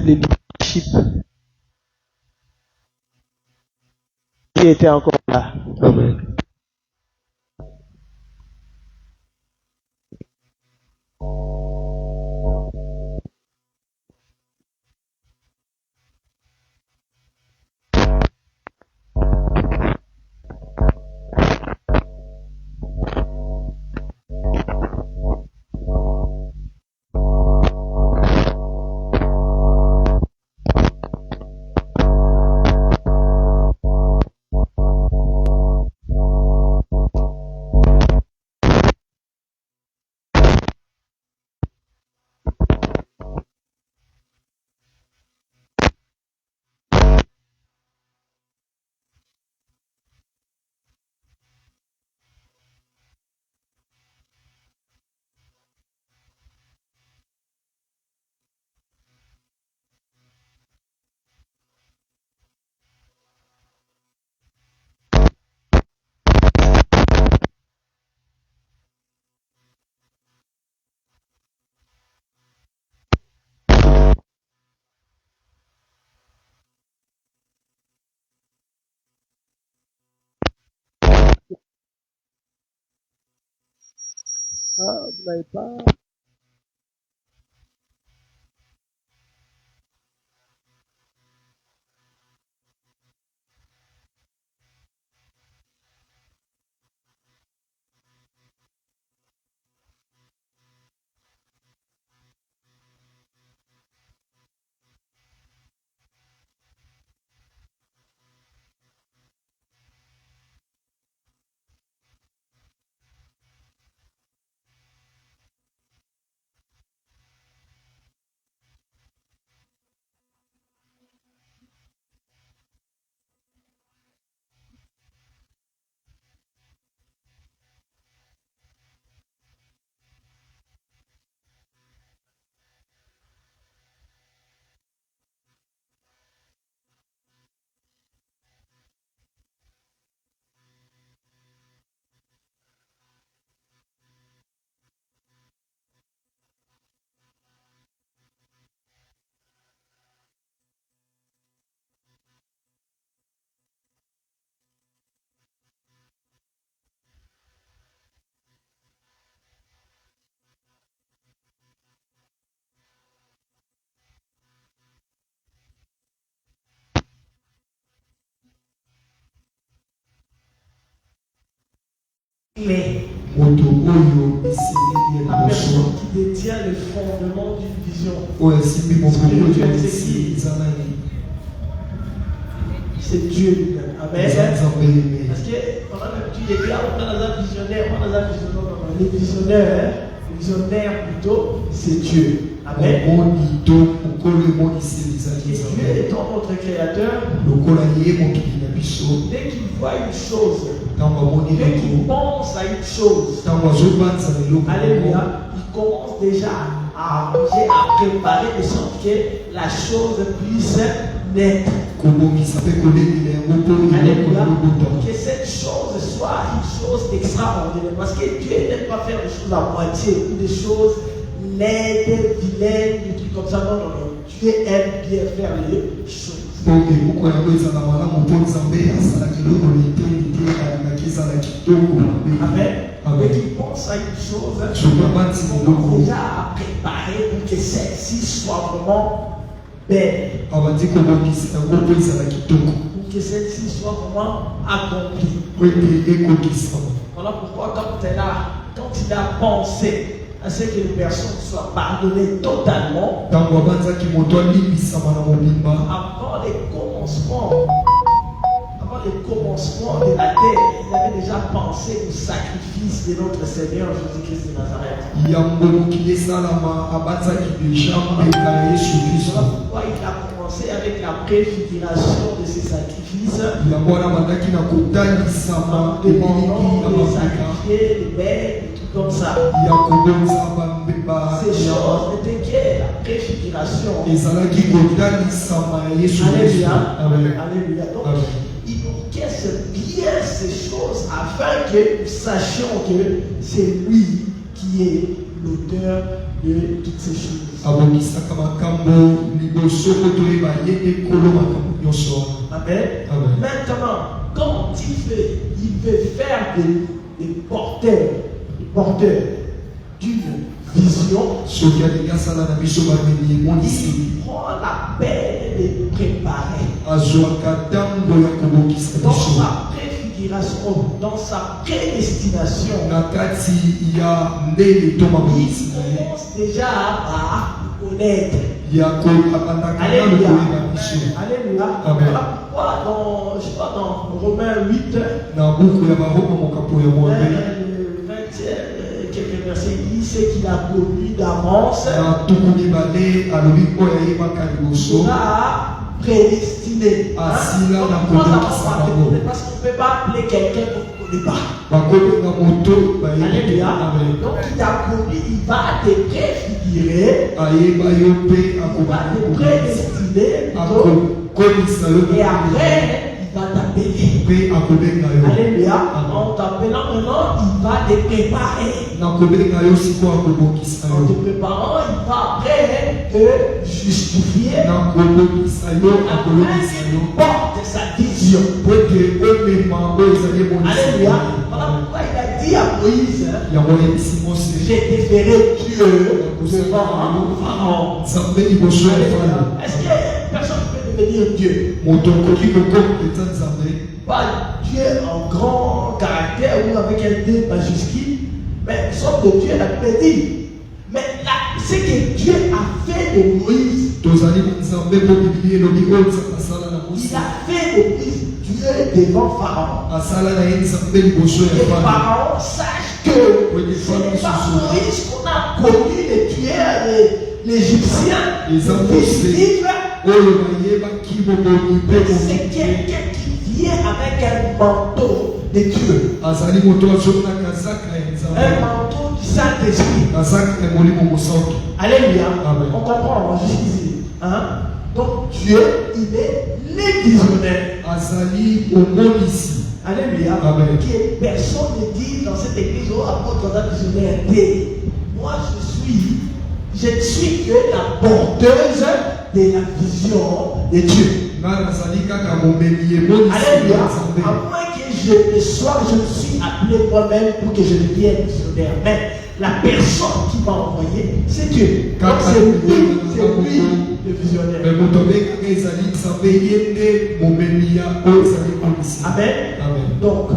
leadership. Qui était encore là. Amen. Ah, vous n'avez pas. Mais la personne qui détient le fondement d'une vision c'est Dieu lui-même. Amen. Parce que on a l'habitude de dire on a un visionnaire, les visionnaires plutôt, c'est Dieu. Amen. Et Dieu étant notre créateur, dès qu'il voit une chose, dès qu'il pense à une chose, alléluia, il commence déjà à préparer de sorte que la chose puisse naître. Alléluia. Que cette chose soit une chose extraordinaire. Parce que Dieu n'aime pas faire des choses à moitié ou des choses laides, vilaines, des trucs comme ça. Non, non, non. Dieu aime bien faire les choses. Amen. Mais qui pense à une chose, on commence déjà à préparer pour que celle-ci soit vraiment belle. Pour que celle-ci soit vraiment accomplie. Voilà pourquoi quand il a pensé à ce que les personnes soient pardonnées totalement, avant le commencement de la terre, il avait déjà pensé au sacrifice de notre Seigneur Jésus-Christ de Nazareth. Voilà pourquoi il a commencé avec la préfiguration de ces sacrifices, demandant de sacrifier les bêtes, des trucs comme ça. Ces choses n'étaient que la préfiguration. Alléluia. Alléluia. Donc, il orchestre bien ces choses afin que nous sachions que c'est lui qui est l'auteur de toutes ces choses. Amen. Amen. Maintenant, quand il veut faire des porteurs d'une vision, il prend la peine de préparer dans sa préfiguration, dans sa prédestination. Il commence déjà à connaître. Alléluia. Alléluia. Voilà pourquoi dans Romains 8, quelques versets, il dit ce qu'il a connu d'avance sera prédestiné. Parce qu'on ne peut pas appeler quelqu'un qu'on ne connaît pas. Alléluia. Donc il a connu, il va te préfigurer, il va te prédestiner, et après il va t'appeler. Alléluia. En t'appelant maintenant, il va te préparer. En te préparant, il va après te justifier. Après il porte sa vision. Alléluia. Voilà pourquoi il a dit à Moïse, je te ferai Dieu devant Pharaon. Est-ce que personne peut devenir Dieu? Pas Dieu en grand caractère ou avec un D majuscule, mais sauf que Dieu l'a prédit. Mais là, ce que Dieu a fait de Moïse, il a fait de Moïse Dieu devant Pharaon. Et Pharaon sache que ce n'est pas Moïse qu'on a connu les tueurs, l'Égyptien, c'est quelqu'un qui vient avec un manteau de Dieu. Un manteau du Saint-Esprit. Alléluia. On comprend jusqu'ici. Hein? Donc Dieu, il est le visionnaire. Alléluia. Que personne ne dit dans cette église, oh, apôtre d'un visionnaire. Moi, je ne suis que la porteuse de la vision de Dieu. Alléluia. À moins que je ne suis appelé moi-même pour que je devienne visionnaire. Mais la personne qui m'a envoyé, c'est Dieu. Donc c'est lui le visionnaire. Amen. Donc,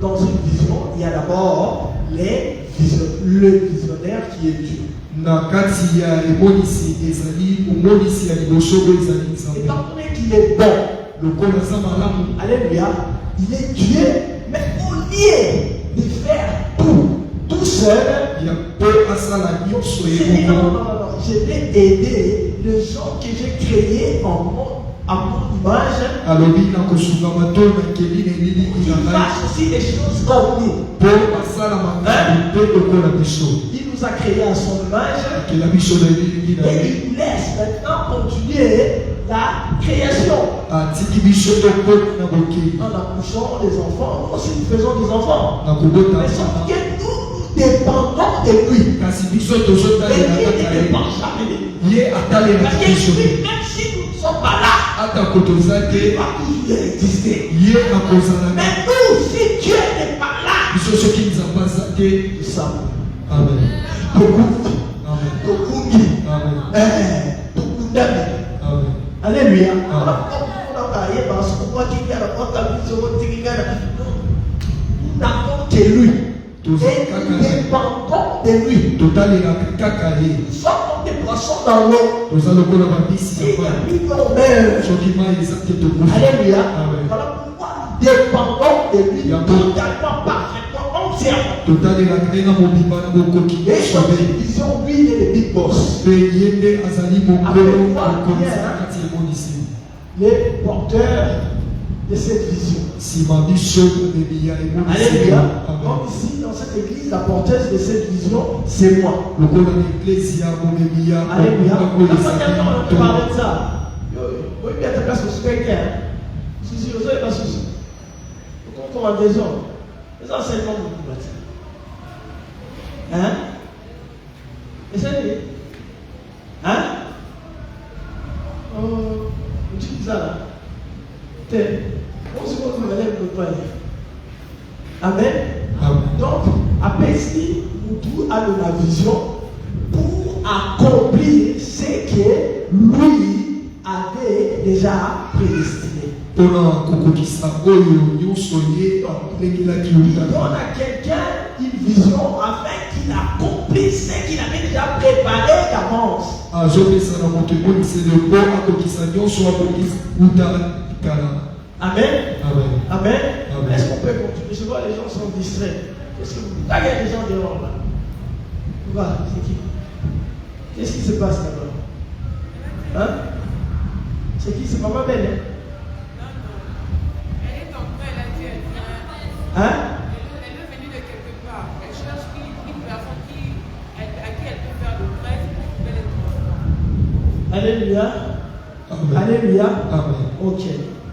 dans une vision, il y a d'abord le visionnaire qui est Dieu. Étant donné qu'il est bon, alléluia, il est Dieu, mais au lieu de faire tout seul, je vais aider les gens que j'ai créés à mon image, qui fassent aussi des choses comme nous. Il nous a créés à son image et il nous laisse maintenant continuer la création. En accouchant des enfants, nous aussi nous faisons des enfants. Mais sauf que nous dépendons de lui. Et lui ne dépend jamais de nous. Parce que lui, même si nous ne sommes pas là, il va toujours exister. Mais nous, si Dieu n'est pas là, nous sommes. Amen. Alléluia. Nous n'avons que lui. Et nous dépendons de lui. Nous sommes comme des poissons dans l'eau. Et il n'y a plus qu'on meurt. Alléluia. Voilà pourquoi nous dépendons de lui totalement, parfaitement, entièrement. Et son vision, lui, il est le big boss. Les porteurs de cette vision. Alléluia. Comme ici, dans cette église, la porteuse de cette vision, c'est moi. Alléluia. On peut parler de ça. Oui, bien, ta place, c'est quelqu'un. Si, vous n'avez pas souci. Vous commandez des hommes. Les enseignements, vous pouvez dire. Hein? Essaye. Hein? Oh, tu dis ça là. On se pose le lèvre de toi. Amen. Donc, après ici, nous a de la vision pour accomplir ce que lui avait déjà prédestiné. Il donne à quelqu'un une vision afin qu'il accomplisse ce qu'il avait déjà préparé d'avance. Amen. Amen. Est-ce qu'on peut continuer? Je vois les gens sont distraits. Qu'est-ce que vous dites? Là, il y a des gens dehors là. Voilà, c'est qui? Qu'est-ce qui se passe là-bas? Hein? C'est qui? C'est Maman Belle, hein? Elle est en train, elle a dit, elle vient. Hein? Elle est venue de quelque part. Elle cherche une personne à qui elle peut faire le prêt pour trouver les enfants. Alléluia. Amen. Alléluia. Amen. Ok.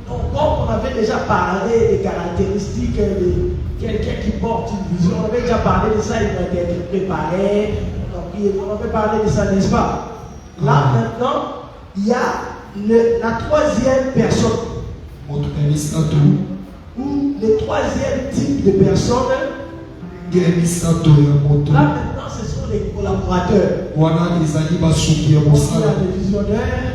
Donc, comme on avait déjà parlé des caractéristiques de quelqu'un qui porte une vision, on avait déjà parlé de ça, il doit être préparé. On avait parlé de ça, n'est-ce pas? Là, maintenant, il y a la troisième personne. Ou le troisième type de personne. Là, maintenant, ce sont les collaborateurs. Il y a les visionnaires,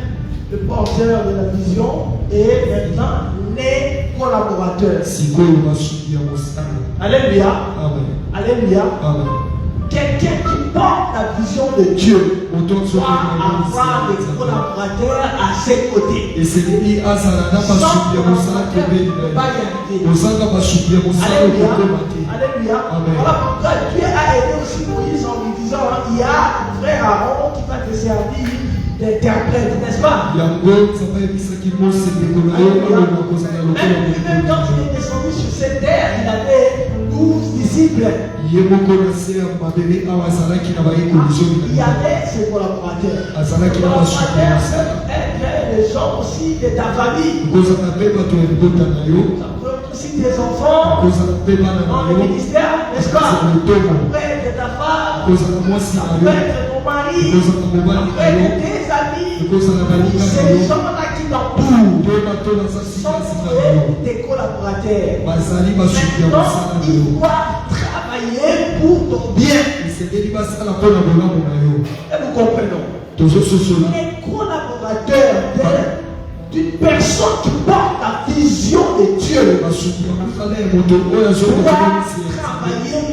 le porteur de la vision et maintenant les collaborateurs. Alléluia. Alléluia. Quelqu'un qui porte la vision de Dieu doit avoir des collaborateurs à ses côtés. Sans collaborateurs, il ne peut pas y arriver. Alléluia. Alléluia. Voilà pourquoi Dieu a aidé aussi Moïse en lui disant, il y a un frère Aaron qui va te servir d'interprète, n'est-ce pas? Même quand il est descendu sur cette terre, il avait 12 disciples. Il y avait ses collaborateurs. Les collaborateurs peuvent être les gens aussi de ta famille. Ça peut être aussi tes enfants dans le ministère, n'est-ce pas? Ça peut être ta femme, ça peut être ton mari, ça peut être tes amis. Ces gens-là qui t'entourent sont tes collaborateurs. Maintenant, ils doivent travailler pour ton bien. Et nous comprenons. Les collaborateurs d'une personne qui porte la vision de Dieu doivent travailler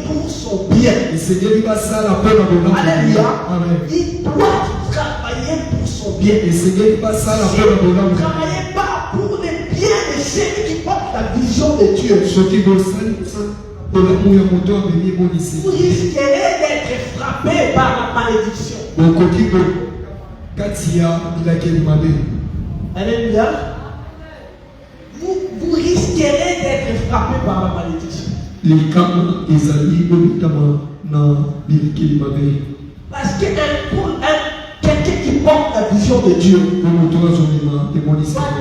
pour son bien. Alléluia. Ils doivent travailler pour son bien. S'ils ne travaillent pas pour le bien de ceux qui portent la vision de Dieu, vous risquerez d'être frappé par la malédiction. Alléluia. Vous risquerez d'être frappé par la malédiction. Parce que quelqu'un qui porte la vision de Dieu doit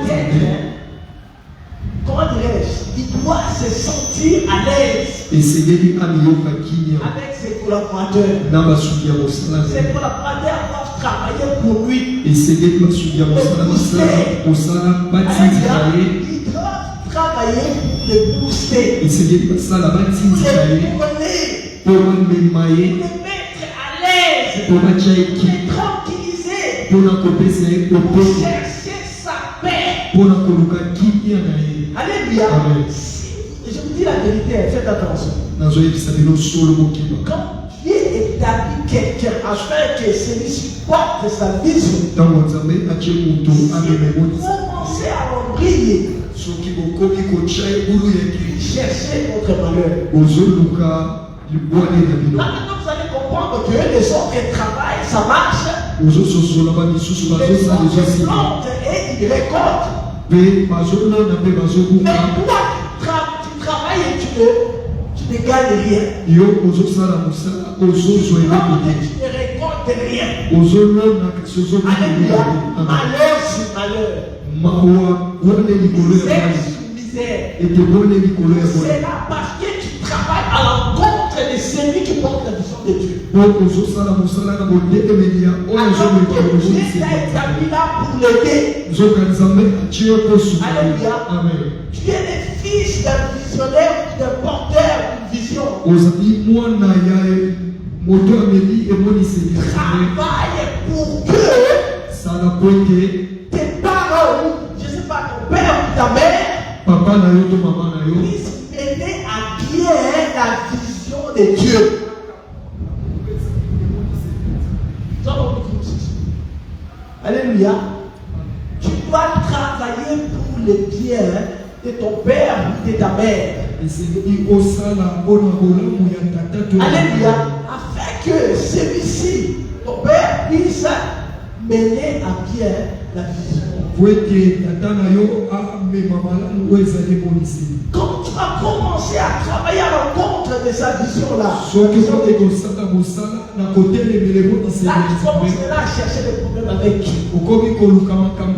être, comment dirais-je, il doit se sentir à l'aise avec ses collaborateurs. Ses collaborateurs doivent travailler pour lui. Ils doivent travailler pour le booster, pour le mettre à l'aise, pour le tranquilliser, pour chercher sa paix. Alléluia. Je vous dis la vérité, faites attention. Quand Dieu établit quelqu'un afin que celui-ci porte sa vision, commencez à l'embrayer. Cherchez votre malheur. Maintenant, vous allez comprendre que les autres travaillent, ça marche. Les autres plantent et ils récoltent. Mais toi, tu travailles et tu ne gagnes rien. Tu ne récoltes rien. Alléluia. Malheur sur malheur. Misère sur misère. C'est là parce que tu travailles à l'encontre de celui qui porte la vision de Dieu. Dieu t'a établi là pour l'aider. Alléluia. Tu es le fils d'un visionnaire, d'un porteur d'une vision. Travaille pour que tes parents, je ne sais pas, ton père ou ta mère, puissent mener à bien la vision de Dieu. Alléluia. Tu dois travailler pour le bien de ton père ou de ta mère. Alléluia. Afin que celui-ci, ton père, puisse mener à bien la vision. Quand tu vas commencer à travailler à l'encontre de sa vision-là, là, tu commenceras à chercher des problèmes avec Dieu.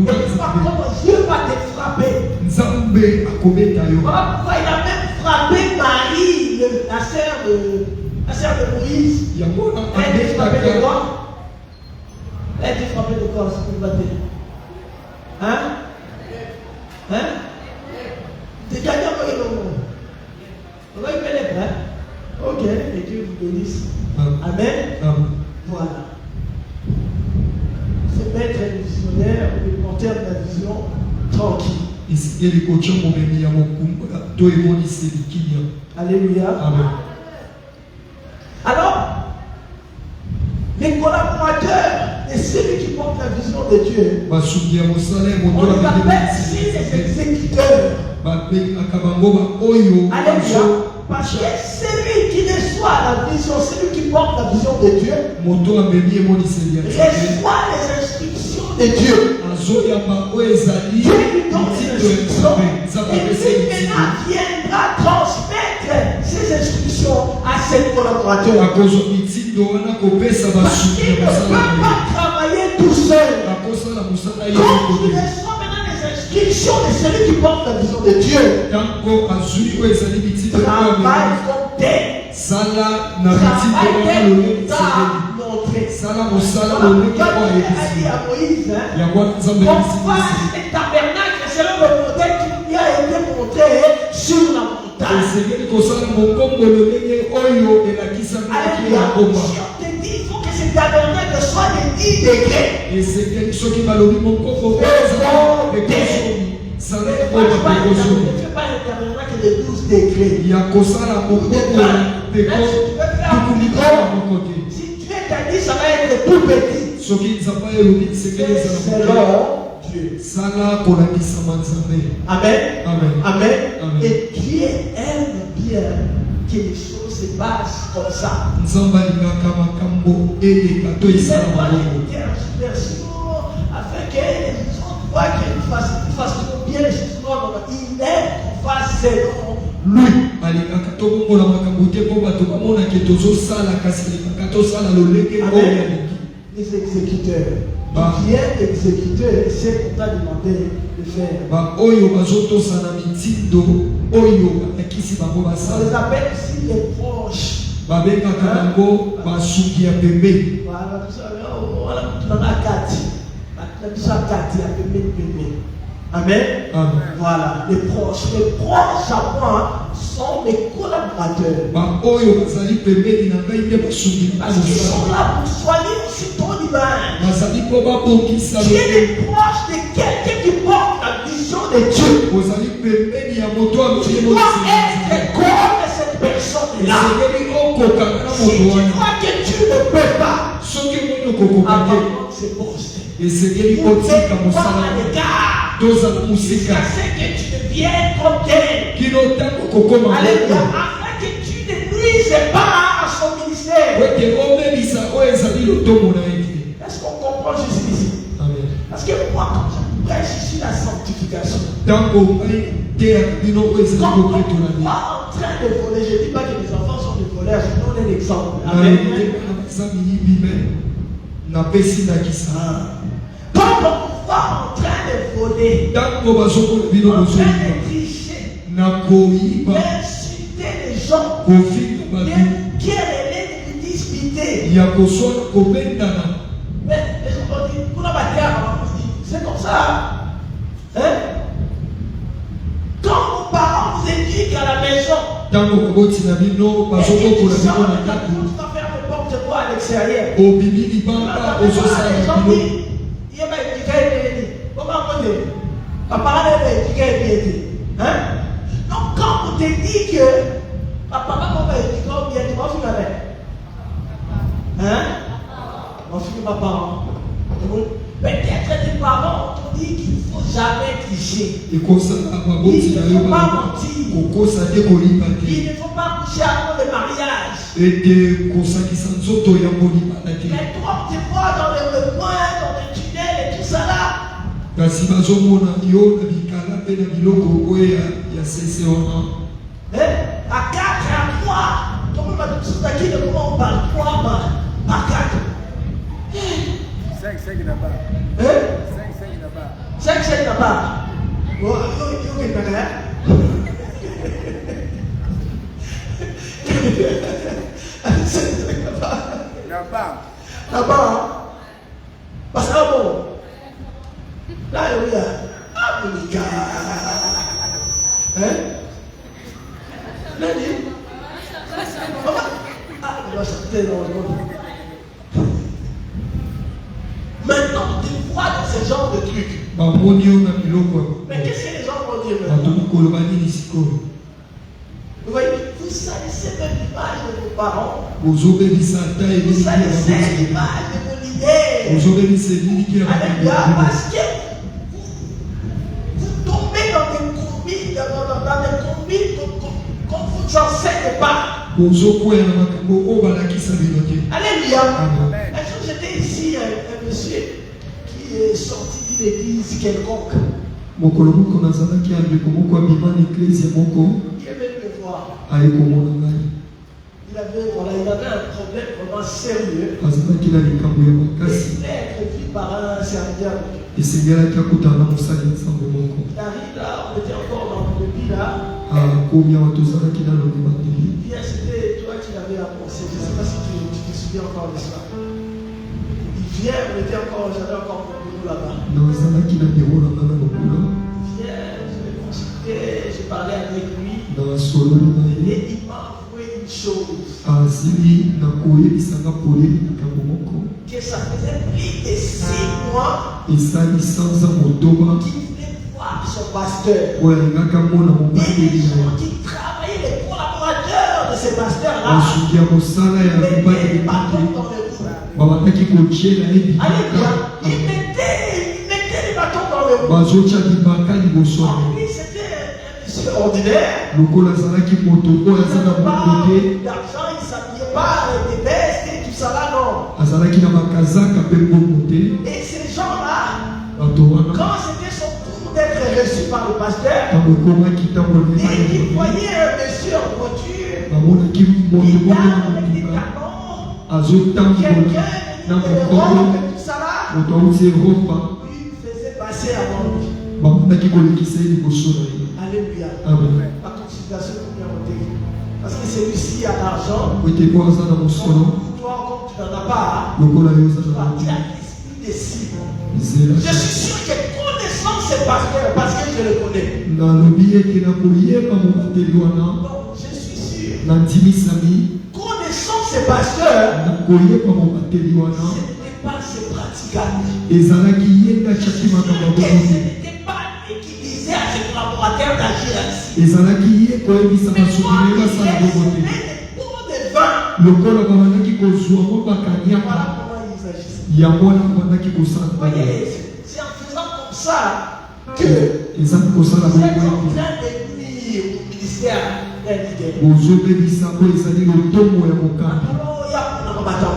Et tu vas comment Dieu va te frapper. Voilà pourquoi il a même frappé Marie, la sœur de Moïse. Elle a été frappée de quoi? Elle a été frappée de quoi? C'est pour battre. Hein? Hein? C'est quelqu'un qui est dans le monde. On va y mettre les bras. Ok, et Dieu vous bénisse. Amen. Voilà. C'est mettre un visionnaire, le porteur de la vision, tranquille. Alléluia. Amen. Alors, les collaborateurs et celui qui porte la vision de Dieu, on les appelle ici les exécuteurs. Alléluia. Parce que celui qui reçoit la vision, celui qui porte la vision de Dieu, reçoit les instructions de Dieu. Dieu lui donne les instructions. Et lui maintenant viendra transmettre ces instructions à ses collaborateurs. Parce qu'il ne peut pas travailler tout seul. Quand tu reçois maintenant les instructions de celui qui porte la vision de Dieu, travaille comme tel. dit à Moïse, on fasse les tabernacles selon le modèle qui lui a été montré sur la montagne. Alléluia. Je te dis, il faut que ces tabernacles soient de 10 degrés. Ne fais pas un tabernacle de 12 degrés. Si Dieu t'a dit, ça va être tout petit. C'est l'or Dieu. Amen. Amen. Et Dieu aime bien que les choses se passent comme ça. Il n'aime pas les tergiversions afin que les gens voient qu'ils fassent bien les choses. Il aime qu'on fasse selon lui. Les exécuteurs. Qui est exécuteur, c'est pour t'a demandé de faire. On les appelle ici les proches. Voilà, Amen. Voilà, les proches. Les proches à moi sont mes collaborateurs. Parce qu'ils sont là pour soigner aussi ton image. Tu es les proches de quelqu'un qui porte la vision de Dieu. Tu dois être comme cette personne-là. Si tu crois que tu ne peux pas, abandonne ces postes. Pour te voir à l'égard. Jusqu'à ce que tu deviennes comme tel. Alléluia. Afin que tu ne nuises pas à son ministère. Est-ce qu'on comprend jusqu'ici? Parce que moi, quand je prêche ici la sanctification, quand on est en train de voler, je ne dis pas que les enfants sont des voleurs, je donne un exemple. Amen. Quand on va en train de voler, en train de tricher, d'insulter les gens, de quereller, de disputer, y a qu'on soit combien d'années. Mais les gens vont dire, c'est comme ça. Hein? Quand vos parents vous éduquent à la maison, Dans le robot, il a dit non, pas au et pour tu la sors maison. de ta bouche, tu vas faire n'importe quoi à l'extérieur. Au bibi, il banga, au Les gens social, disent, il y a pas éduqué et bien. Comment on dit? Papa n'a pas éduqué et bien. Hein? Donc quand on te dit que papa va éduquer bien, tu vas finir avec. Hein? On finit ma parent. Peut-être tes parents t'ont dit qu'il ne faut jamais tricher. Et comme ça, Il ne faut pas mentir. Il ne faut pas coucher avant le mariage. Et de cosa qui s'en sort, il y a un bon Mais toi, on te voit dans le coin, dans les tunnels et tout ça là. kasi bazomona yo na bikala pe na biloko oyo ya sese wana. À 4 et à 3. Comment on va tout ça qui de comment on parle 3 à 4. 5 là-bas. Hein? 5 là-bas. 5 là-bas. Bon, il y a Là-bas. Là-bas. Parce que bon. Là, il y a Africa. Hein? Là, il on va chanter dans le monde. Maintenant, tu vois dans ce genre de trucs. Bamoni yo na biloko. Mais qu'est-ce que les gens vont dire Bato maintenant? koloba nini sikoyo. Vous voyez, vous salissez même l'image de vos parents. Ozobebisa ata Vous elili ya salissez baboti. l'image de vos leaders. Ozobebisa elili ya Alléluia, baboti. parce que vous tombez dans des combines, dans des combines qu'on ne vous enseigne pas. Ozokwela na makambo oyo balakisa bino te. Alléluia. Amen. Un jour, j'étais ici, un monsieur qui est sorti d'une église quelconque. Mokolo moko nazalaki ya ndeko moko abima na eklezia moko Il est venu me voir. aye komona ngai. Il avait un problème vraiment sérieux. Azalaki na likambo ya Il makasi voulait être vu par un serviteur de Dieu. esengelaki akutana na mosali ya nzambe moko. Il arrive là, on était encore dans le début là. Akomi awa tozalaki nano libandeli. Bien, c'était toi qui l'avais annoncé. Je ne sais pas si tu te souviens encore de ça. Il vient, j'avais encore mon boulot là-bas. nazalaki na biro na nga na lokula Il vient, je l'ai consulté, j'ai parlé avec lui. na sololi na ye Et il m'a avoué une chose. azili na koyebisanga poleli likambo moko Que ça faisait plus de 6 mois esali sanza motoba qu'il voulait voir son pasteur. oyo alingaka mona Et mobandeli les na gens ye qui travaillaient, les collaborateurs de ces pasteurs-là, basuki ya mosala ya mettaient mibali les bâtons ebandi dans les roues. babandaki kotiela ye bibaka Alléluia. Il mettait les bâtons dans les roues. bazotia bibaka liboso Oh, na ye lui, c'était un monsieur ordinaire. lokola azalaki moto oyo aza na moto te D'argent, il ne s'habillait pas avec des vestes et tout ça là, non. azalaki na bakazaka mpe bongo te Et ces gens-là, bato wana quand c'était son tour d'être reçu par le pasteur, ntango ekomaki ntango et il lemai voyait un monsieur en voiture, bamonaki moto il bongo na parle avec des motuka canons, azotambola quelqu'un na de mokolo robe et tout ça là, moto auti eropa lui faisait passer avant lui. babandaki kolekisa ye liboso na ye. Alléluia. Amen. Ma consultation pour bien monter. Parce que celui-ci a l'argent, po ete po aza na mosolo toi, comme tu n'en as pas, lokola yo oza tu na as moto l'esprit de cible. zela Je suis sûr que connaissant ce pasteur, parce que je le connais. nalobi ete na koyeba mobateli wana Donc, je suis sûr. nandimisami Connaissant ce pasteur, na koyeba mobateli wana ce n'était pas ce praticable. ezalaki ye nde atiaki makambo Que bongo ce te n'était pas lui qui disait à ses collaborateurs d'agir ainsi. ezalaki ye koyebisa Mais basoki toi, na ye il basala bongo te recevait des pots de vin. lokola babandaki kozwa mo Voilà bakaniaka comment ils agissaient. yango wana babandaki kosala Vous bongo voyez, c'est en faisant comme ça que ezali kosala vous êtes bongo en ete train de nuire au ministère d'un leader. ozobebisa po ezali lotomo ya mokambi Alors, il y a un combattant.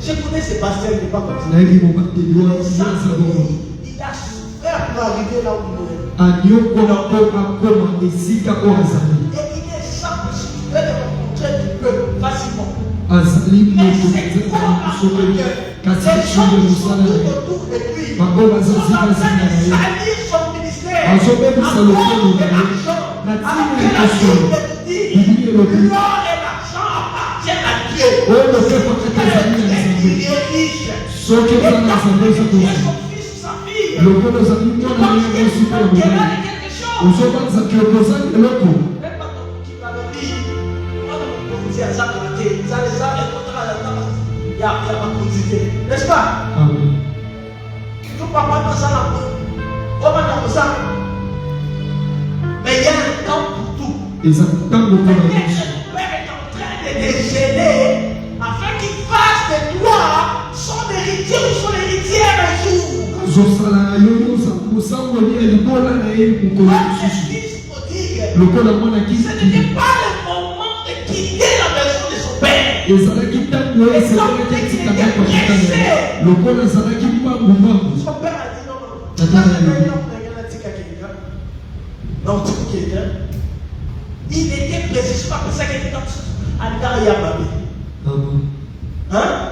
Je connais ce pasteur, il n'est pas comme ça. nayebi mobateli wana Mais ça, yaza bongo il a souffert pour arriver là où il est. aniokola mpo akoma esika oyo azali Et il est simple, si tu veux le rencontrer, tu peux facilement. azali Mais moto c'est eza quoi ezali mosopeli kasi les gens esonge qui sont mosala na ye tout autour de lui bango baza sont en train zikazika de na ye salir son ministère. azobebisa lokolo na ye na Alors ntina que la ekosolo Bible dit, l'or et l'argent appartiennent à Dieu. Dieu. Oh, le fait pour que tes amis Il l'assemblée. est riche. Ceux qui ont l'assemblée, c'est Il est aussi. son fils ou sa fille. Le bon nos amis, Tu on a penses rien qu'il aussi pour est nous. quelque chose. Aux autres, qui opposent le coup. Même pas qui va le dire. On va vous dire ça de la télé. Ça les a les contrats à la table. Il y a pas de positif. N'est-ce pas? Amen. Tu ne peux pas mettre ça là. On va dans ça. Mais il y a un temps pour tout. Et ça tant de Peut-être temps. que ton père est en train de dégeler afin qu'il fasse de toi son héritier ou son héritière un jour. Zosala yoyo za musango ni elibola na ye mukolo Comme le susu. fils prodigue, Lokola mwana ce kisi. n'était pas le moment de quitter la maison de son père. Ezalaki ntango esalaki etikaka kokitana. Lokola ezalaki mbangu. Son père a dit non, non. Tata na ye. Non, tu quelqu'un. Il était précis, c'est pas pour ça qu'il était comme ça. Andariamabe. Amen. Hein?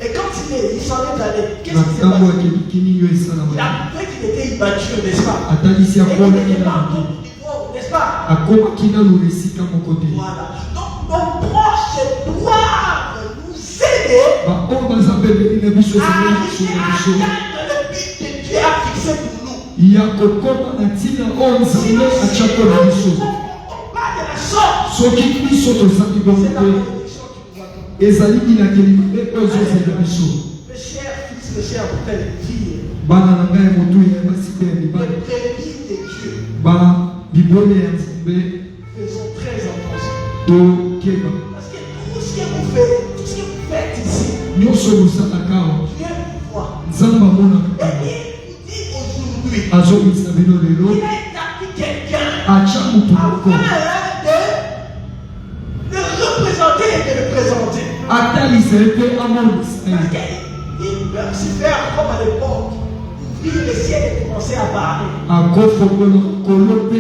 Et quand il s'en est allé, qu'est-ce Na qui s'est ntango passé? akebikini yo esala Il a prouvé qu'il était immature, n'est-ce pas? atalisi Et akomaki il n'était pas na encore au niveau, n'est-ce pas? akomaki nanu na esika moko te. Voilà. Donc, nos proches doivent nous aider Baoyo baza pembeni na biso à ezali arriver biso na à biso atteindre le but que Dieu a fixé pour nous. ya kokoma na ntina oyo nzambe atiako na biso. On parle de la sorte. Soki biso tozali bongo C'est la te bénédiction qui nous attend. ezali bilakeli mabe oyo ezozela biso. Mes chers fils, mes chers frères et filles, Bana na ngai motu ya basi te ya les mibali brebis de Dieu, bibone ya nzambe faisons très attention. tokeba Parce que tout ce que vous faites ici, nyonso bosalaka awa Dieu vous voit. nzambe amonaka Et awa il vous dit aujourd'hui, azongisa bino il lelo a établi quelqu'un atya motu moko afin de représenter et de le présenter. atalisa ye mpe amonisa Parce ye qu'il peut aussi faire comme à l'époque, ouvrir le ciel et commencer à parler. akofongola kolo mpe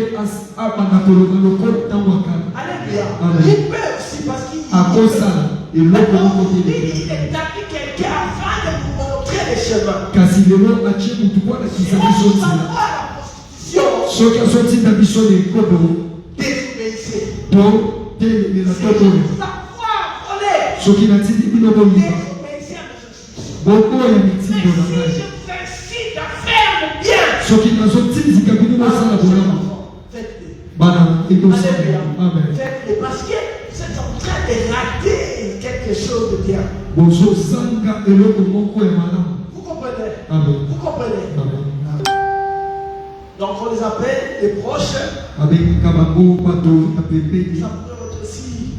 abanda koloba lokola ntango akala Alléluia. Amen. Il peut aussi parce qu'il akosala eloko moko il te établit quelqu'un afin de nous montrer les chemins. kasi lelo atie motu po alakisa biso On nzela s'en va à la prostitution. soki azotinda biso na ekobo Désobéissez. to telemela tokoyo Savoir voler. soki natindi bino boyiba Désobéissez à mes instructions. boboya Mais mitindo na si ngai je vous incite à faire le bien, soki nazotindika bino bosala bolamu faites-le. bana ekosala Alléluia. amen Faites-le parce que vous êtes en train de rater quelque chose de bien. bozozanga eloko moko ya malamu Vous comprenez? amen Vous comprenez? amen Donc on les appelle les proches. abengaka bango bato ya pembeni Ça peut être aussi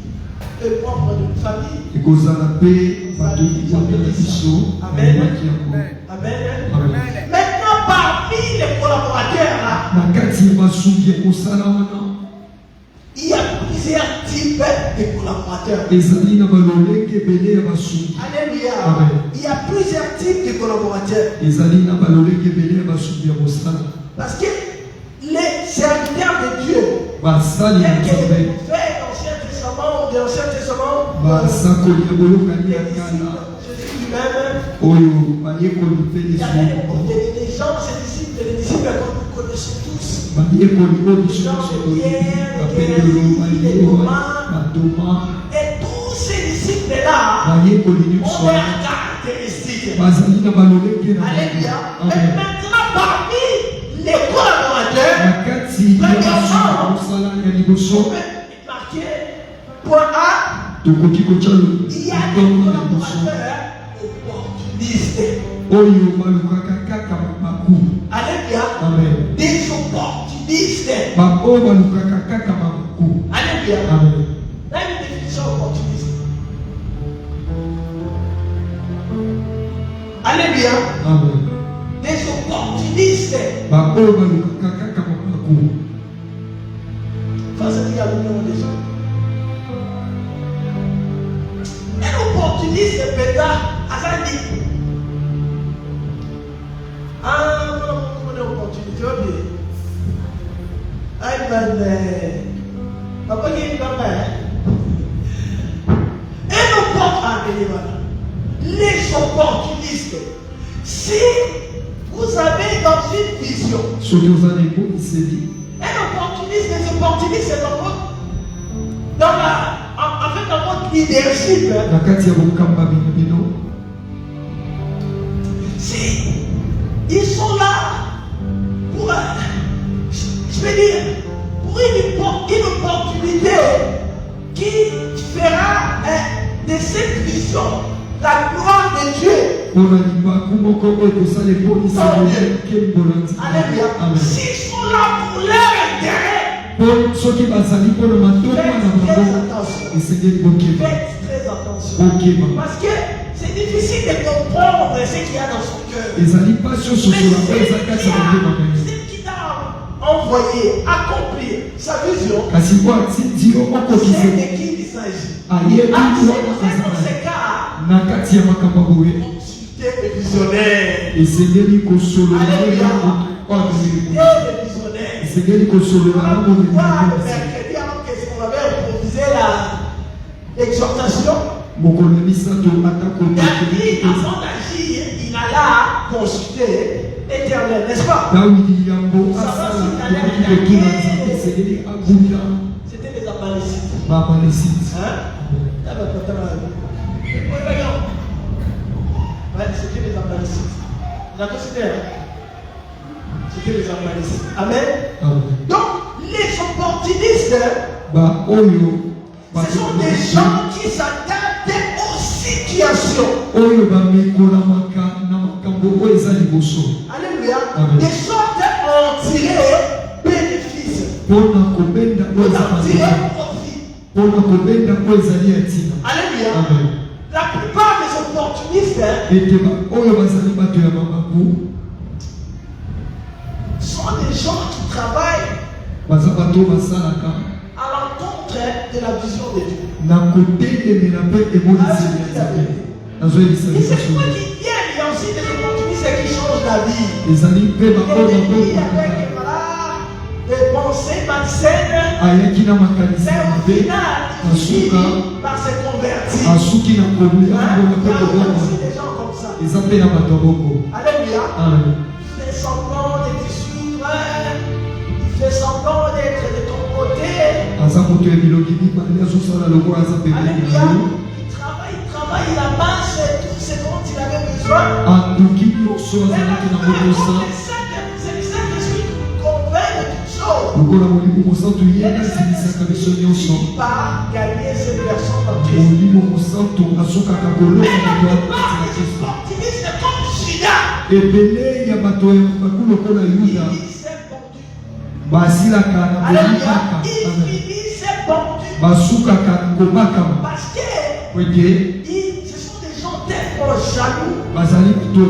les membres d'une famille. ekozala mpe bato ya biso ayebaki yango Amen. amen Maintenant, parmi les collaborateurs là, na kati ya basuki ya kosala wana il y a plusieurs types de collaborateurs. ezali na balolenge ebele ya basuki Alléluia. Amen. Il y a plusieurs types de collaborateurs. ezali na balolenge ebele ya basuki ya kosala Parce que les serviteurs de Dieu, basali ya tels que nzambe les faits d'Ancien Testament ou de l'Ancien Testament, basakoli ya boyokani ya Jésus kala lui-même, oyo bayekoli mpe il y avait lisungu des gens, ses disciples, les disciples que nous connaissons tous. bayekoli oyo biso nyonso toyebi bapetelo bayewa batoma Et tous ces disciples-là bayekoli ont nyonso leurs wana caractéristiques. bazali na balolenge na Alléluia. Mais amen maintenant, parmi les collaborateurs, na kati ya basuki ya kosala ya on liboso peut marquer point A, tokoki kotya il y a des litongo ya liboso collaborateurs opportunistes. oyo balukaka kaka maku Alléluia. amen Des opportunistes. oyo balukaka kaka maku Alléluia. amen Là, une définition opportuniste. Alléluia. amen Des opportunistes. oyo balukaka kaka maku Face à dire à l'union des hommes. Un opportuniste peut à dit. Ah, non, comment on est opportuniste? Papa qui est papa. Un opportuniste. Les opportunistes. Si vous avez dans une vision, soki oza na eboniseli un opportuniste, les opportunistes, c'est dans votre. En fait, dans votre leadership, ils sont là pour, je vais dire, pour une opportunité qui fera de cette vision la gloire de Dieu. Alléluia. S'ils sont là pour leur intérêt, faites très attention. Parce que c'est difficile de comprendre ce qu'il y a dans son cœur. Ce qui t'a envoyé accomplir sa vision, c'est de qui il s'agit. Dans ces cas, consultez les visionnaires. Alléluia. Consultez les visionnaires. Mercredi, alors qu'on avait improvisé l'exhortation, David, avant d'agir, il alla consulter l'Éternel, n'est-ce pas? C'était les Amalécites. C'était les Amalécites. C'était les Amalécites. Amen. Donc, les opportunistes, ce sont des gens qui s'adaptent aux situations. Alléluia. De sorte à en tirer bénéfice. Pour en tirer profit. Alléluia. La plupart des opportunistes sont des gens qui travaillent à l'encontre de la vision de Dieu. Et c'est quoi qui vient? Il y a aussi des opportunistes qui changent la vie. Des pensées malsaines. C'est au final, il finit par se convertir. Il y a aussi des gens comme ça. Alléluia. Il fait semblant de te suivre. Il fait semblant d'être de ton côté. Alléluia. Il travaille, il amasse tout ce dont il avait besoin. Pas gagner cette personne dans Christ. Optimiste comme Judas. Il s'est pendu. Parce que ce sont des gens tellement jaloux,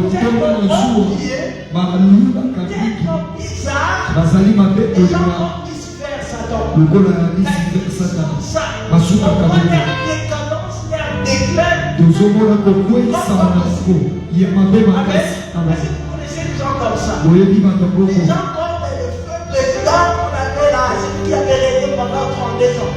tellement envieux, tellement bizarres, des gens comme dispersent Satan. On voit leur décadence, leur déclin. Est-ce que vous connaissez des gens comme ça? Des gens comme le président qu'on avait là, celui qui avait régné pendant 32 ans.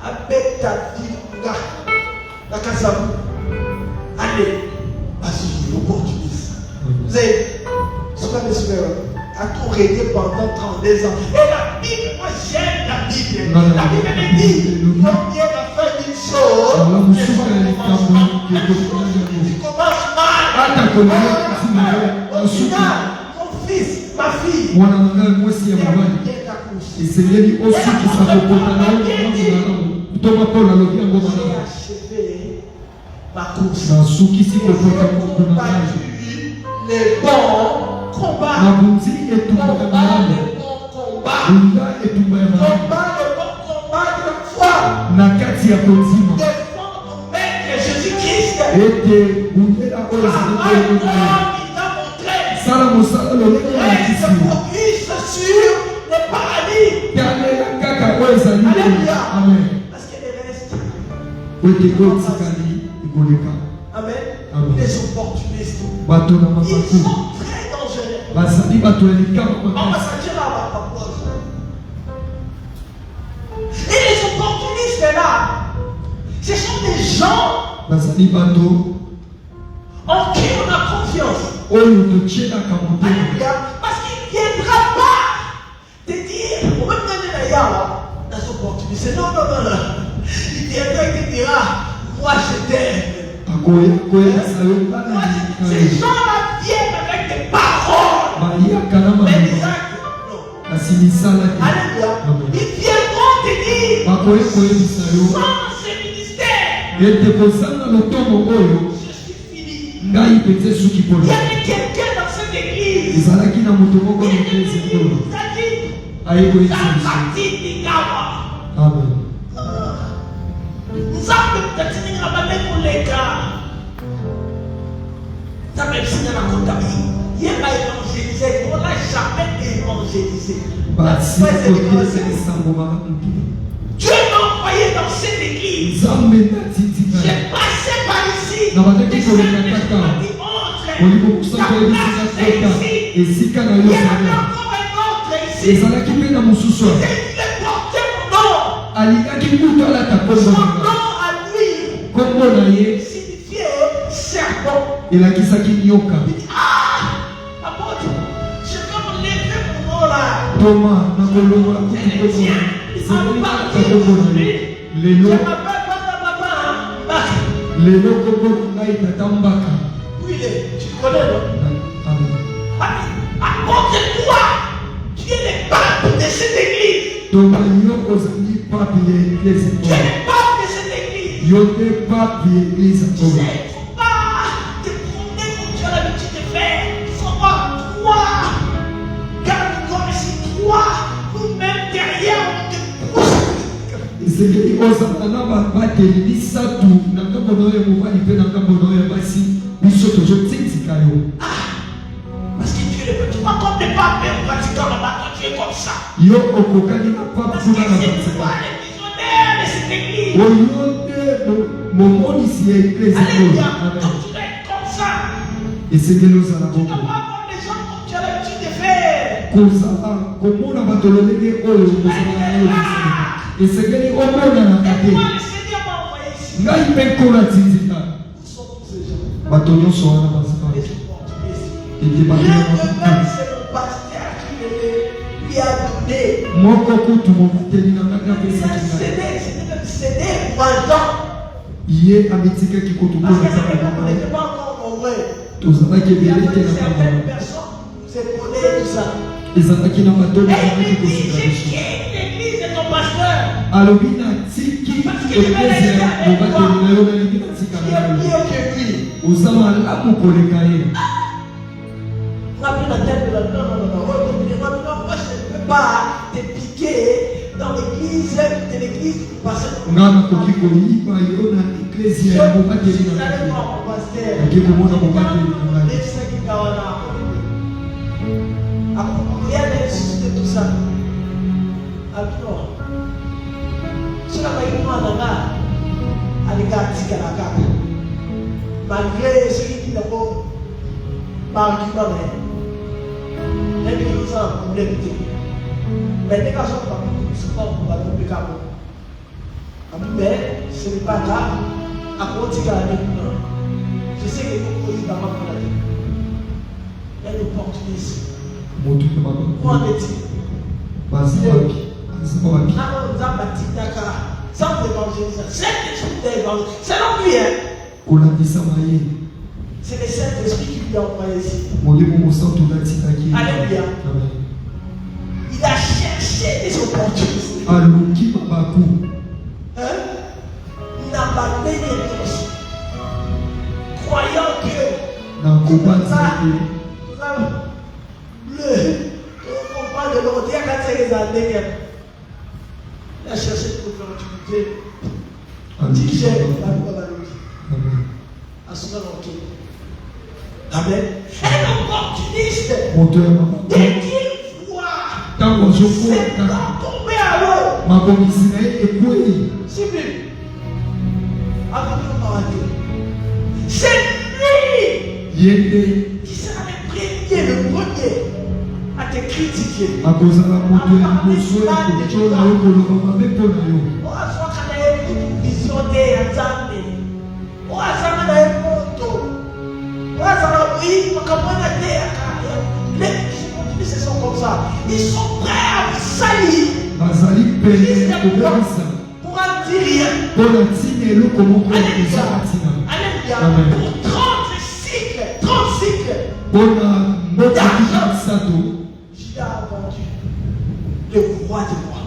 Avec ta vie, la casa. Allez, vas-y, l'opportuniste. Vous avez, a tout régné pendant 32 ans. Et la Bible, moi j'aime la Bible. La Bible me dit, combien la fin d'une chose, tu commences mal. Au final, mon fils, ma fille, j'ai achevé ma course. na suki si kokota J'ai combattu les bons combats. nabunzi etumba ya Combat malamu les bons combats. bunda etumba ya malamu Combat le bon combat de foi. na kati ya kozima Défendre Maître Jésus-Christ. ete bundela oyo ezali koyebela sala mosala lolenge ya Reste kisi focus sur le paradis. talela kaka oyo ezali Alléluia. amen Parce que le reste, po ete oyo etikali ekoleka amen, Amen. les opportunistes, bato na ils mamaku sont très dangereux. bazali bato ya likama On va makasi sentir là, et les opportunistes là, ce sont des gens bazali bato en qui on a confiance. oyo totielaka motema Alléluia. Parce qu'il ne viendra pas te dire, on va me donner la yala, dans ce opportunité. Non, non, non, non. Il viendra et te dira, moi je t'aime. akoyelisa yo Moi, ces gens-là viennent avec des paroles. bayaka na Mais des maloba actes, non. kasi misala te Alléluia. Amen. Ils viendront te dire, bakoyi koyebisa yo sans ce ministère, ete kozanga lotomo oyo je suis fini. ngai pete suki Il y polo avait quelqu'un dans cette église. ezalaki na moto moko na Il eglise nous oyo a dit, ayekoyebisa dans biso partie d'Ikawa, amen nous avons peut-être dit qu'on va mettre les gars. Ça même si on a contact, il n'y a pas évangélisé. On n'a jamais évangélisé. basi koyebisa lisango malamu te Dieu m'a envoyé dans cette église. nzambe natitika J'ai passé par ici. Na bazaki Et koleka c'est kaka. entre. olingo kosaka oyebisaka kota esika na yo Il y en a ezali encore un autre ici. ezalaki mpe na mosusu Il voulait porter mon nom. alingaki kutu alata Son kombo na nga nom à lui kombo na ye signifiait serpent. elakisaki nyoka Apôtre, je vais me lever mon nom là. toma nakolongola kutu kombo na ye. ezalaki kaka kombo na ye Je lelo m'appelle papa. lelo kombo na ngai tata mbaka Où il est? Tu connais, non? Amen. Apôtre, toi, tu es le pape de cette église. toma yo ozali papi ya eglise Tu es oyo le pape de cette église. yo te papi ya eglise Tu oyo sais, il ne faut pas te promener comme tu as l'habitude de faire. Il faut voir toi. Garde comme si toi, nous-mêmes derrière, on te pousse. ezengeli ozala na babateli misato na ngambo na oyo ya mobali mpe na ngambo na oyo ya basi biso tozotitika yo Parce que tu es le petit. Pas comme des papes pratiquants là-bas, toi tu es comme ça. yo okokani na papa Parce que kuna na c'est batika toi le visionnaire de cette église. oyo te momonisi ya eglise oyo Alléluia. Amen. Donc tu dois être comme ça. esengeli ozala Tu ne bongo dois pas voir les gens comme tu as l'habitude de faire. kozala komona bato lolenge oyo kozala na yo bisalaka esengeli omonanaka Et te moi, le Seigneur m'a envoyé ici. ngai mpe nkola tinzika Ils sont tous ces gens. bato nyonso wana bazala Les opportunistes. ete L'un bato de même, c'est mon pasteur qui lui a donné. moko kutu mobateli na ngai Il a apesaki ngai cédé, c'était même cédé pendant. ye ametikaki Parce kotokona qu'à cette époque, on kaka n'était pas encore nombreux. tozalaki Il y ebele te avait na certaines kamba personnes qui nous épaulaient tout ça. ezalaki na bato Et bazalaki il dit, kosika je biso quitte l'église de ton pasteur. alobi natiki eklese ya mobateli na yo nalingi natika Qui na est yo mieux que lui. oza malamu koleka ye On a pris la tête de la non, non, non, non, moi je ne peux pas te piquer dans l'église de l'église du pasteur. nga nakoki koyiba yo na eklese ya mobateli na Vous allez ngai voir mon pasteur. oke komona mobateli na ngai Laisse ça qui gawana. Rien n'est suscité tout ça. Alors, ce qu'on a eu moi dans la, à l'égard de la carte, malgré ce qui dit d'abord, par argument, mais les gens ont un problème. Mais les gars sont pas pour le câble. Mais ce n'est pas grave. À quoi tu as je sais que vous posez d'abord pour la vie. Il y a une opportunité. motu mpe Où en est-il? baza wapi aza wapi Sans évangélisation, Saint-Esprit d'évangélisation, c'est non lui, hein? kolandisa maye C'est le Saint-Esprit qui lui a envoyé ici. molimo mosantu natikaki Alléluia. Amen. Il a cherché des opportunités. aluki mabaku Hein? Il n'a pas payé les on parle de l'autre, il y a 4-5 années, il a cherché pour l'opportunité. T-shirt, Amen. Un opportuniste, dès qu'il voit c'est dans tomber à l'eau. C'est lui. C'est lui qui sera le premier à te critiquer. On va les sont comme ça. Ils sont prêts à vous salir. Pour en dire rien. Alléluia. Pour 30 cycles. Judas a vendu le roi des rois.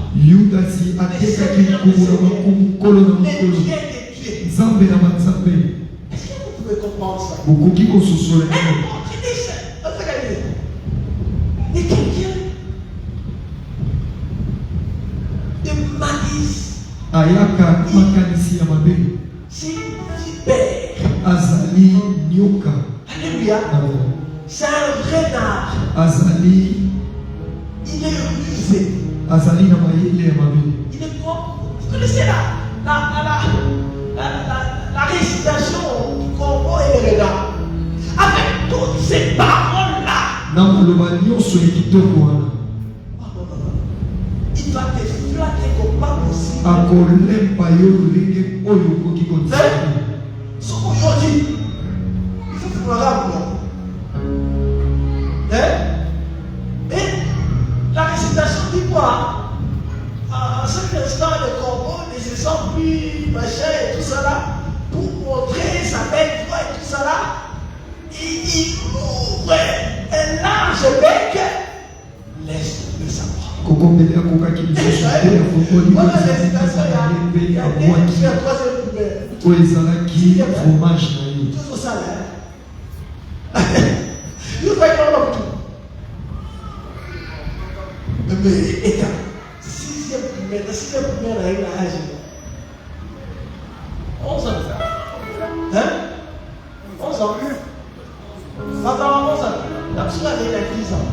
Les dieux des dieux. Est-ce que vous pouvez comprendre ça? Et quelqu'un de malice, c'est vipère. Alléluia. C'est un renard. Il est rusé. Il est propre. Vous connaissez la récitation du corbeau et le renard. Avec toutes ces paroles-là. Il va te flatter comme pas possible. Ce qu'aujourd'hui, il faut que et la récitation dit quoi? À cet instant, le corbeau ne se sent plus machin et tout ça là, pour montrer sa belle voix et tout ça là. Il ouvre un large bec, laisse-le savoir. Voilà la récitation, il y a un troisième couvert. Tout ça là. Il faut être dans tout. Mais état, sixième primaire, là, il a âgé. 11 ans. Hein? 11 ans. Attends, 11 ans. La personne a 10 ans.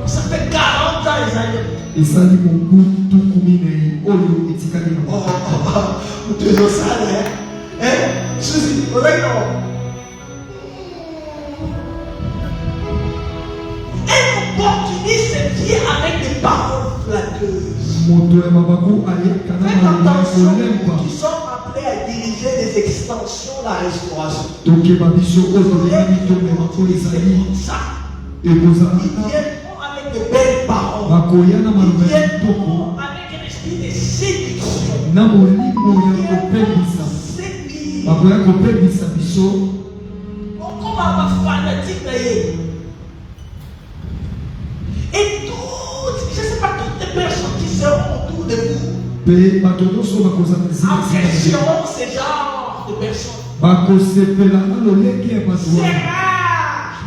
Ça fait 40 ans, les années. Et ça dit mon goût, tout combine, vous toujours ça, hein? Suzy, vous avez un opportuniste vient avec des paroles flatteuses. Faites attention qui sont appelés à diriger des extensions de la restauration. Donc, il ça. Ils viennent avec de belles paroles. Ils viennent avec un esprit de séduction. Comme un fanatique. Et toutes, je ne sais pas, toutes les personnes qui seront autour de vous apprécieront ce genre de personnes. C'est rare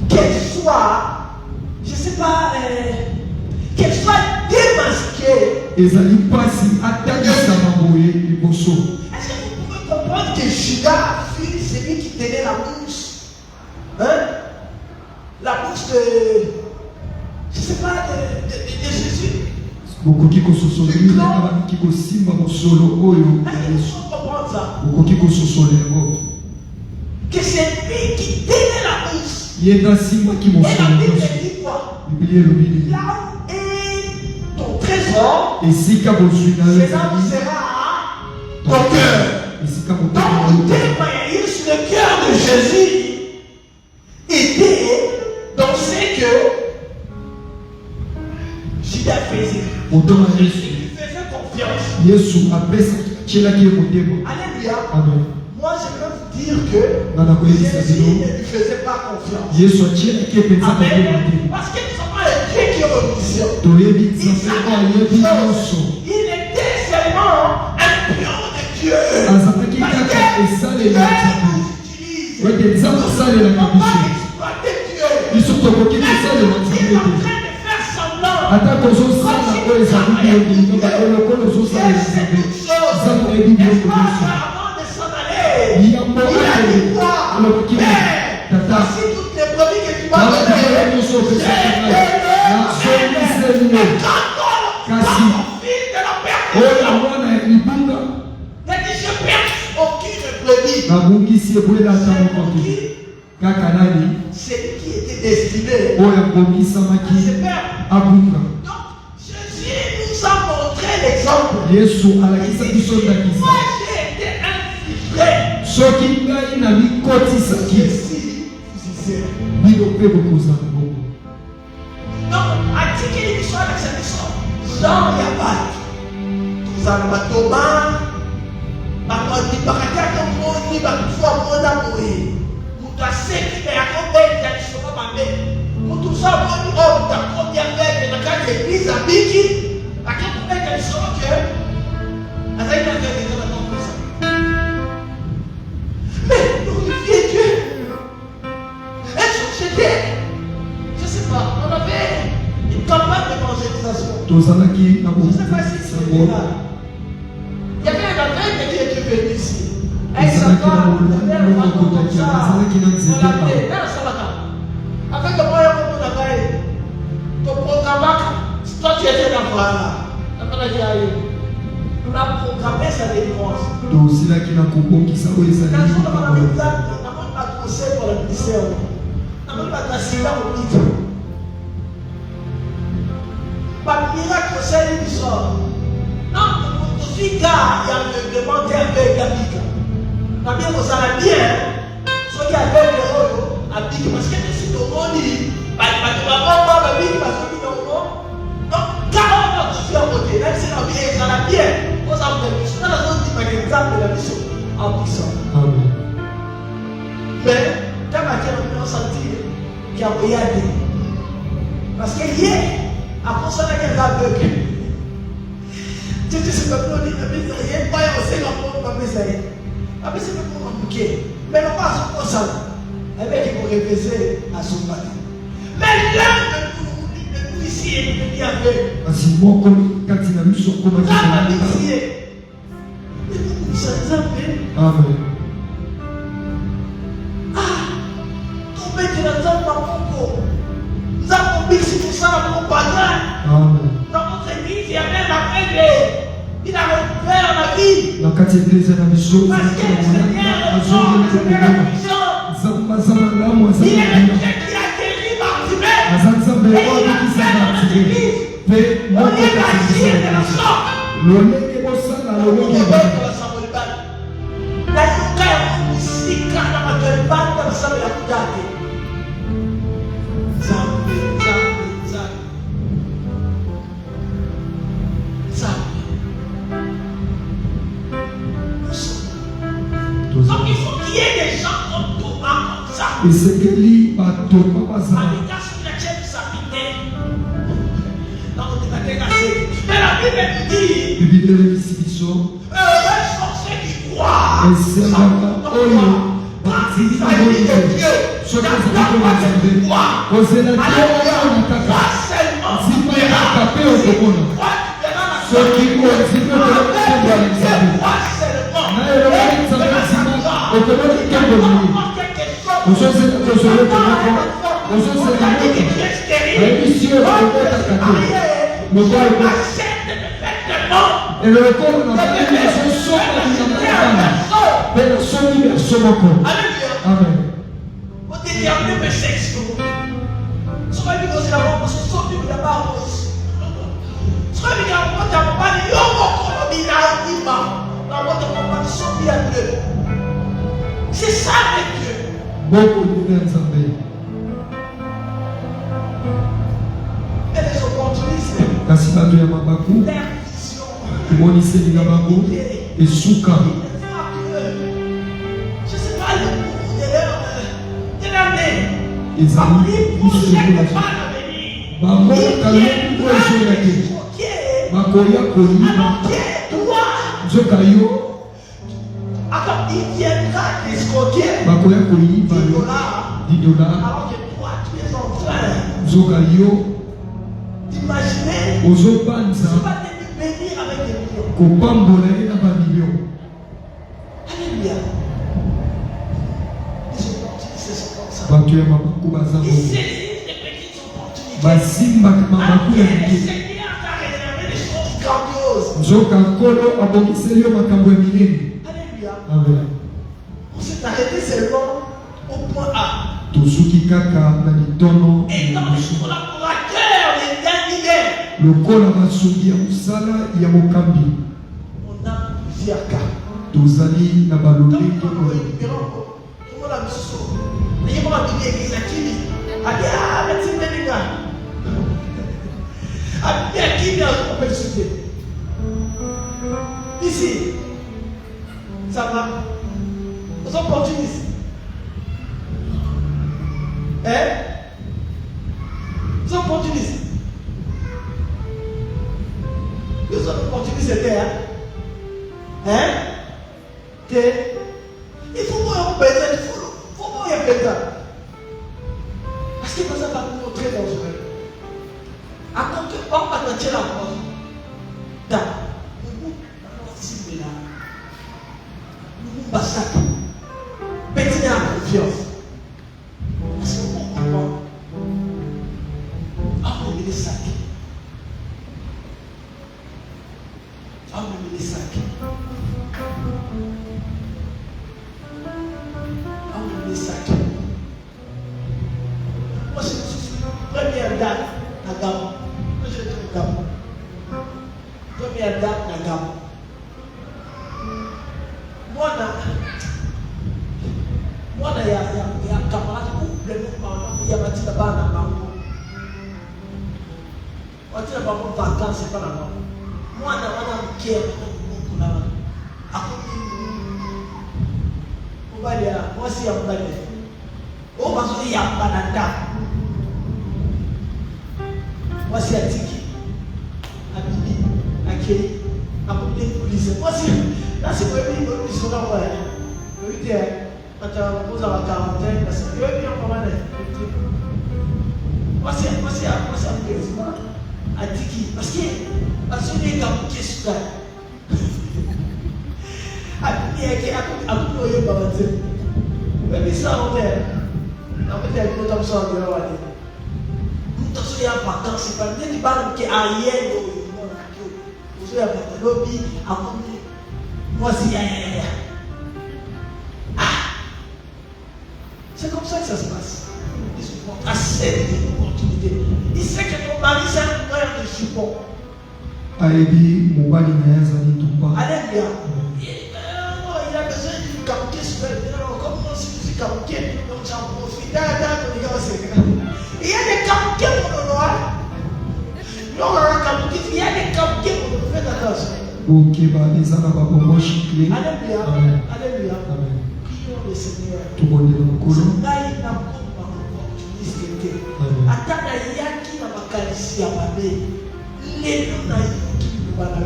qu'elles soient, je ne sais pas, qu'elles soient démasquées. Est-ce que vous pouvez comprendre que Judas fut celui qui tenait la bourse? Hein? La bourse de, je ne sais pas, de Jésus. Est-ce que vous comprendre ça? Que c'est lui qui tenait la bourse. Et la Bible dit quoi? Là où est ton trésor, c'est là où sera ton cœur. Donc, témoigner sur le cœur de Jésus était dans ce que Judas faisait. Il faisait confiance. Alléluia. Moi, je peux vous dire que Jésus ne lui faisait pas confiance. Amen. Parce que nous avons un Dieu qui est omniscient. Il était seulement un pion de Dieu. Parce que Dieu nous utilise. Dieu. On va exploiter Dieu. Ils sont Même Dieu est en train de faire semblant. Comme si nous travaillions pour Dieu. N'est-ce pas, avant de s'en aller, il a dit quoi? Voici toutes les brebis que tu m'as données. Quand on file de la perdition, il a dit je perds aucune brebis. C'est lui qui était destiné à se perdre. Donc Jésus nous a montré l'exemple. Il dit, moi j'ai été infiltré. Donc, à qui qu'il soit avec cette histoire, Jean Yabat, tous en Matoba, Bakoti Bakata, Moni, Bakufua, Mona Moé, Moutassé, Yakobe, Yakisoba Mamé, Moutousa, Moni, Oh, ta première veille, dans la église à Biki, à quel point qu'elle sort que, à Zaïna, mais glorifier Dieu. Est-ce que j'étais, je ne sais pas, on avait une campagne d'évangélisation. Je ne sais pas si c'était là. Il y avait un aveugle qui était venu ici. Avec sa femme, il y avait un bateau comme ça. On l'appelait, là, ça va. Avec le moyen qu'on a fait, ton programme, toi tu étais dans voilà. On a programmé sa délivrance. Donc, c'est là qu'il a compris qu'il s'est on a un conseil pour le ministère. On a un accident au titre. Par miracle, c'est une histoire. Non, je suis gars, il y a un demandé avec la bique. La bien, vous allez bien. Ceux qui avaient le rôle, la bique, parce que c'est au monde, il va pas la bique, parce que c'est au monde. Donc, quand on va tout faire côté, même si la vie est à la bien, vous avez mission. Dans la zone du exemple de la mission, en puissance. Mais, quand on a senti qu'il y a regardé, parce que hier, après ça, il y a aveugle. Tu sais, pas pour dire, mais il n'y a pas un second pour pas me dire. Après, c'est pour me bouquer. Mais non pas à son consent. Eh bien, il faut répéter à son matin. Mais l'un de nous ici est venu aveugle. Parce que moi, quand il a vu son comment il a dit, mais nous sommes appelés. Amen. Tomber dans un Mamongo. Nous avons mixé tout ça dans mon padrin. Amen. Dans notre église, il y a même aveugle. Il a recouvert la vie. Dans quatre églises, il y a des choses. Parce que le Seigneur est fort, le Seigneur est puissant. Il est le Dieu qui a guéri Bartimée. Et il a fait dans notre église. On est l'agir de la sorte. On est la Samolibane. La Yuka est ici, car la Matolibane, dans la Samolibane. Donc il faut qu'il y ait des gens comme Thomas comme ça. Et c'est que lui, Thomas, ça. Mais la Bible dit, les sorciers qui croient, et c'est la et le corps n'a pas de Amen. Vous dites, il y a un peu sexe. Ce qu'on dit aussi là-bas, parce que son Bible là-bas aussi. Ce qu'on dit là-bas, il y a un peu de yoko, il y a un peu de son Bible. C'est ça avec Dieu. Beaucoup de gens et les opportunistes. Kasi bato ya mabaku. Kimoni seli na bango. Esuka. Je sais pas le coup de l'année. Ils ont poussé le coup. Bango kalou ko esolaki. Makoya koliba. Zokayo. Alors il viendra escroquer bakoya koyiba yo $10 alors que toi tu es en train zoka yo d'imaginer ozobanza tu vas te bénir avec des millions. kopambola ye na bamilio. Alléluia. Les opportunités sont comme ça. bato ya mabaku baza Ils bongo saisissent les petites opportunités. basimbaka mabaku ya Le mike. Seigneur t'a réservé des choses grandioses. nzoka nkolo abongiseli yo makambo ya minene. Alléluia. amen. On s'est arrêté seulement au point A. tozuki kaka na litono Et dans les collaborateurs des derniers, lokola basungi ya mosala ya mokambi on a plusieurs cas. tozali na balolenge Donc, on a la mission. Mais il y a pas de l'église à qui ah, mais tu n'es pas. Ah, bien, qui vient on peut soutenir. Ici, ça va. Aux opportunistes. Hein? Aux opportunistes. Les opportunistes étaient, hein? Hein? Il faut voir un baiser, il faut voir un baiser. Parce que ça va nous montrer dangereux. À contre on va te la porte. Dans nous cible là. Nous bassac. Petit à confiance. Parce que on comprend. On met les sacs. On met les sacs. Les sacs. Moi, c'est première date à Gabon. Moi, j'ai été au Gabon. Première date à Gabon. Moi, il y a un camarade qui il y a un petit là-bas dans Bango. On dit là-bas, on vacances, c'est pas là-bas. Moi, on a un qui est là-bas. Moi, c'est un peu de oh, parce qu'il y a un banana. Moi, c'est un tiki. Un bibi. Un kéli. Un peu de police. Moi, c'est. Là, c'est pas une police. On va voir. Le 8 quand tu poses à la quarantaine, parce que tu veux bien comment elle est. Moi, c'est un président. Un tiki. Parce qu'il y a un qui est sur là. Mais ça, on est. On peut être comme ça, on va aller. Nous, dans ce cas, vacances, c'est pas bien. Tu parles qui ailleurs, vous avez un lobby, à moi, c'est ailleurs. C'est comme ça que ça se passe. Ils se montrent assez d'opportunités. Il sait que ton mari, c'est un moyen de support. ayebi mobali na ye azali tupa. Alléluia. Il a besoin d'une capotier super. Comment si tu suis capotier, donc j'en profite. Il y a des capotiers pour le noir. Non, il y a des capotiers pour le faites attention. bokeba eza na babongo chikle. Alléluia. Alléluia. Prions le Seigneur. tubonela mokolo. Atana yaki na makanisi ya mabe. Lelo na yoki bana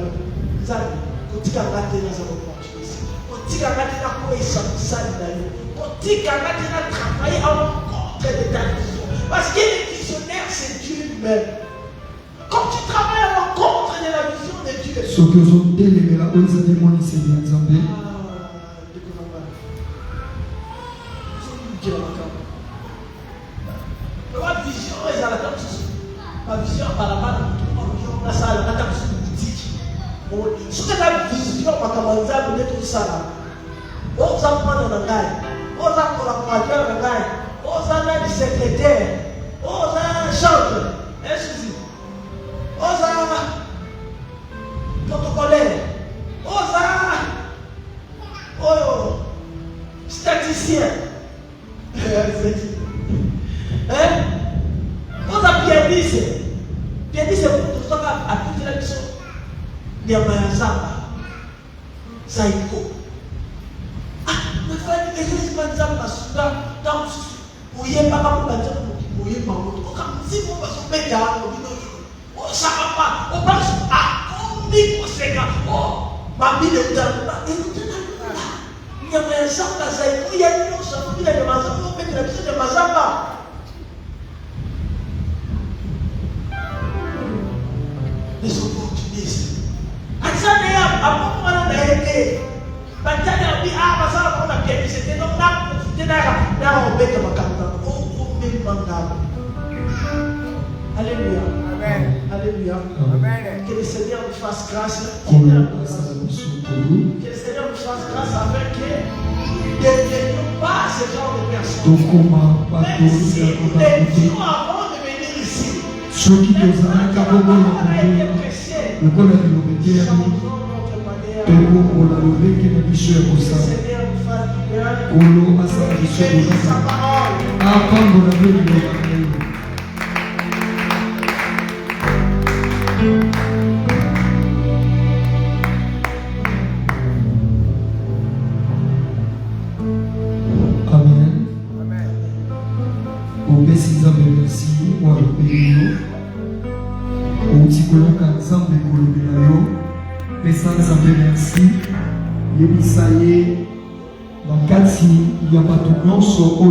nzambe kotika ngate na za opportunité. Kotika ngate na ko esamsani na yo. Kotika ngate na travailler en contre de ta vision. Parce que le visionnaire c'est Dieu lui-même. Quand tu travailles en contre de la vision de Dieu. soki ozotelemela oyo eza te moniseli ya nzambe. Ma vision est à la table. Ma vision par la main. La salle, la table sur une boutique. Ce que la vision, ma camarade, vous êtes au salon. On s'apprend dans la gagne. On a collaborateur dans la gagne. On a du secrétaire. On a un change. Excusez. On a protocolaire. On a statisticien. Hein? On a pianiste. Pianiste, c'est pour tout ça à toute la mission. Il y a un Zamba. Saïko. Ah, mais il faut que les gens Zamba soient dans le papa pour la dire, vous voyez pas votre cas. Si vous passez au média, on ne savent pas. On pense à combien de conséquences. Oh, ma vie de temps. nyama ya zamba zaidi ya nyosha bila ya mazamba mbele ya kisha mazamba. Les opportunistes. Asante ya hapo wana naelekea. Batani abi masala kuna pia c'était donc là c'était là on bête makamba. Oh même mangaba. Alléluia. Amen. Alléluia. Amen. Que le Seigneur nous fasse grâce. Que Kolo le asala biso kolo. Seigneur nous fasse grâce afin que nous ne devenions pas ce genre de personnes. Tokoma bato Même si ya nous kota devions kote. avant de venir ici. Soki tozalaka bongo na kote lokola bilobete ya tokokola lobeke na biso ya kosala. Kolo asala biso kosala. Apambola mpe liloba na ye. Amen. Opesi Nzambe merci walobeli yo. Outi kolonga Nzambe kolobela yo. Pesa Nzambe merci. Yebisa ye na kati ya bato nyonso oyo